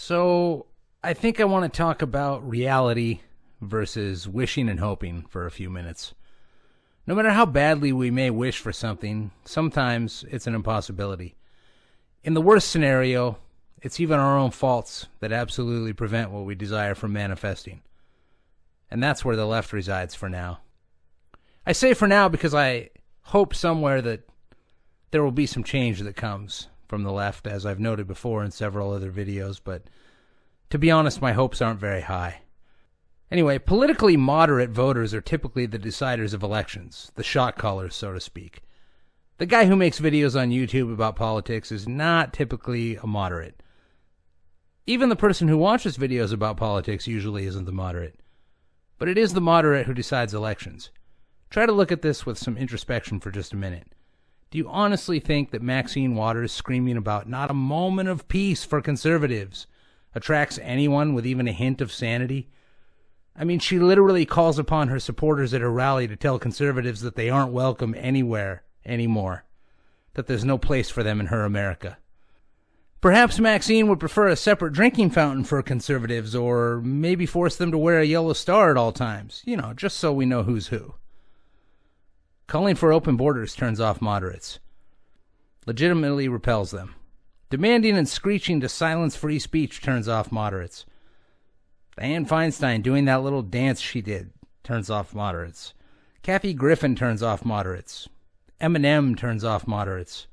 So, I think I want to talk about reality versus wishing and hoping for a few minutes. No matter how badly we may wish for something, sometimes it's an impossibility. In the worst scenario, it's even our own faults that absolutely prevent what we desire from manifesting. And that's where the left resides for now. I say for now because I hope somewhere that there will be some change that comes from the left, as I've noted before in several other videos, but to be honest, my hopes aren't very high. Anyway, politically moderate voters are typically the deciders of elections, the shot callers, so to speak. The guy who makes videos on YouTube about politics is not typically a moderate. Even the person who watches videos about politics usually isn't the moderate. But it is the moderate who decides elections. Try to look at this with some introspection for just a minute. Do you honestly think that Maxine Waters screaming about not a moment of peace for conservatives attracts anyone with even a hint of sanity? I mean, she literally calls upon her supporters at her rally to tell conservatives that they aren't welcome anywhere anymore, that there's no place for them in her America. Perhaps Maxine would prefer a separate drinking fountain for conservatives, or maybe force them to wear a yellow star at all times, just so we know who's who. Calling for open borders turns off moderates. Legitimately repels them. Demanding and screeching to silence free speech turns off moderates. Dianne Feinstein doing that little dance she did turns off moderates. Kathy Griffin turns off moderates. Eminem turns off moderates.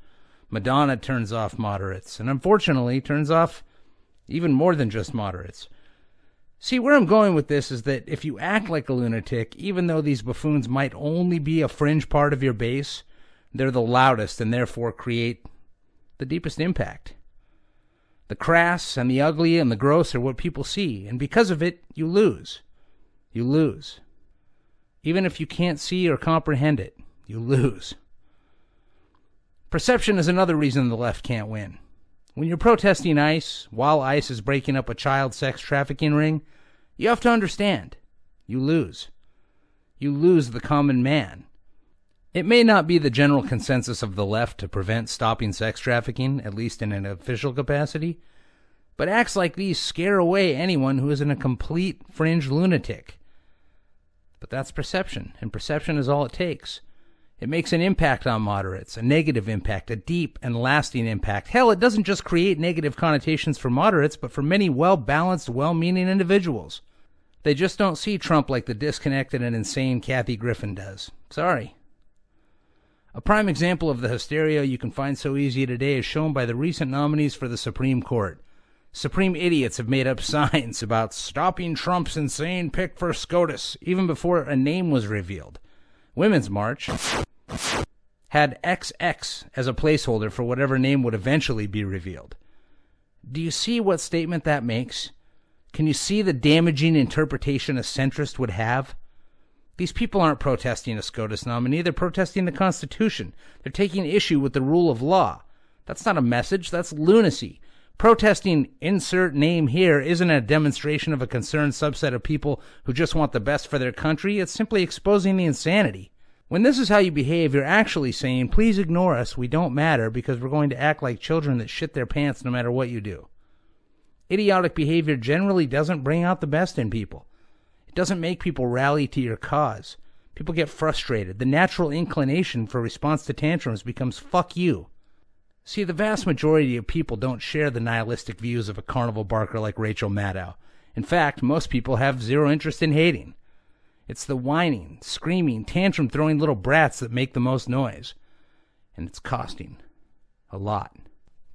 Madonna turns off moderates. And unfortunately turns off even more than just moderates. See, where I'm going with this is that if you act like a lunatic, even though these buffoons might only be a fringe part of your base, they're the loudest and therefore create the deepest impact. The crass and the ugly and the gross are what people see, and because of it, you lose. You lose. Even if you can't see or comprehend it, you lose. Perception is another reason the left can't win. When you're protesting ICE, while ICE is breaking up a child sex trafficking ring, you have to understand, you lose. You lose the common man. It may not be the general consensus of the left to prevent stopping sex trafficking, at least in an official capacity, but acts like these scare away anyone who isn't a complete fringe lunatic. But that's perception, and perception is all it takes. It makes an impact on moderates, a negative impact, a deep and lasting impact. Hell, it doesn't just create negative connotations for moderates, but for many well-balanced, well-meaning individuals. They just don't see Trump like the disconnected and insane Kathy Griffin does. Sorry. A prime example of the hysteria you can find so easy today is shown by the recent nominees for the Supreme Court. Supreme idiots have made up signs about stopping Trump's insane pick for SCOTUS, even before a name was revealed. Women's March had XX as a placeholder for whatever name would eventually be revealed. Do you see what statement that makes? Can you see the damaging interpretation a centrist would have? These people aren't protesting a SCOTUS nominee, they're protesting the Constitution. They're taking issue with the rule of law. That's not a message, that's lunacy. Protesting insert name here isn't a demonstration of a concerned subset of people who just want the best for their country. It's simply exposing the insanity. When this is how you behave, you're actually saying, please ignore us, we don't matter, because we're going to act like children that shit their pants no matter what you do. Idiotic behavior generally doesn't bring out the best in people. It doesn't make people rally to your cause. People get frustrated. The natural inclination for response to tantrums becomes fuck you. See, the vast majority of people don't share the nihilistic views of a carnival barker like Rachel Maddow. In fact, most people have zero interest in hating. It's the whining, screaming, tantrum-throwing little brats that make the most noise. And it's costing a lot.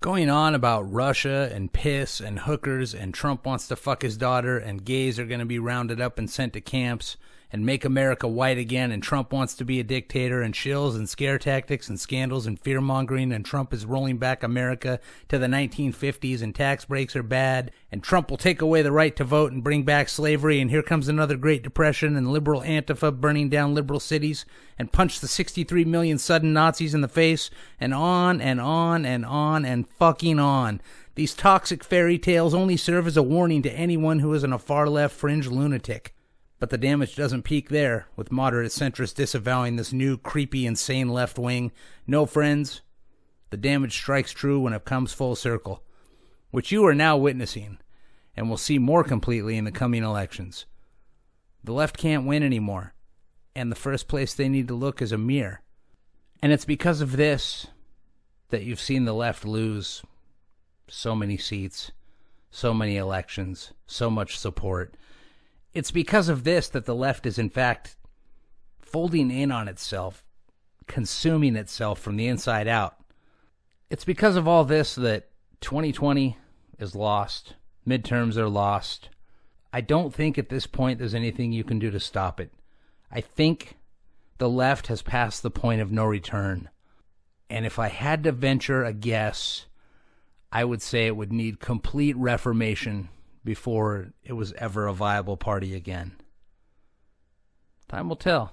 Going on about Russia and piss and hookers and Trump wants to fuck his daughter and gays are going to be rounded up and sent to camps and make America white again, and Trump wants to be a dictator, and shills and scare tactics and scandals and fear-mongering, and Trump is rolling back America to the 1950s, and tax breaks are bad, and Trump will take away the right to vote and bring back slavery, and here comes another Great Depression, and liberal Antifa burning down liberal cities, and punch the 63 million sudden Nazis in the face, and on and on and on and fucking on. These toxic fairy tales only serve as a warning to anyone who isn't a far-left fringe lunatic. But the damage doesn't peak there, with moderate centrists disavowing this new, creepy, insane left wing. No, friends, the damage strikes true when it comes full circle, which you are now witnessing. and we'll see more completely in the coming elections. The left can't win anymore, and the first place they need to look is a mirror. And it's because of this that you've seen the left lose so many seats, so many elections, so much support. It's because of this that the left is in fact folding in on itself, consuming itself from the inside out. It's because of all this that 2020 is lost, midterms are lost. I don't think at this point there's anything you can do to stop it. I think the left has passed the point of no return. And if I had to venture a guess, I would say it would need complete reformation before it was ever a viable party again. Time will tell.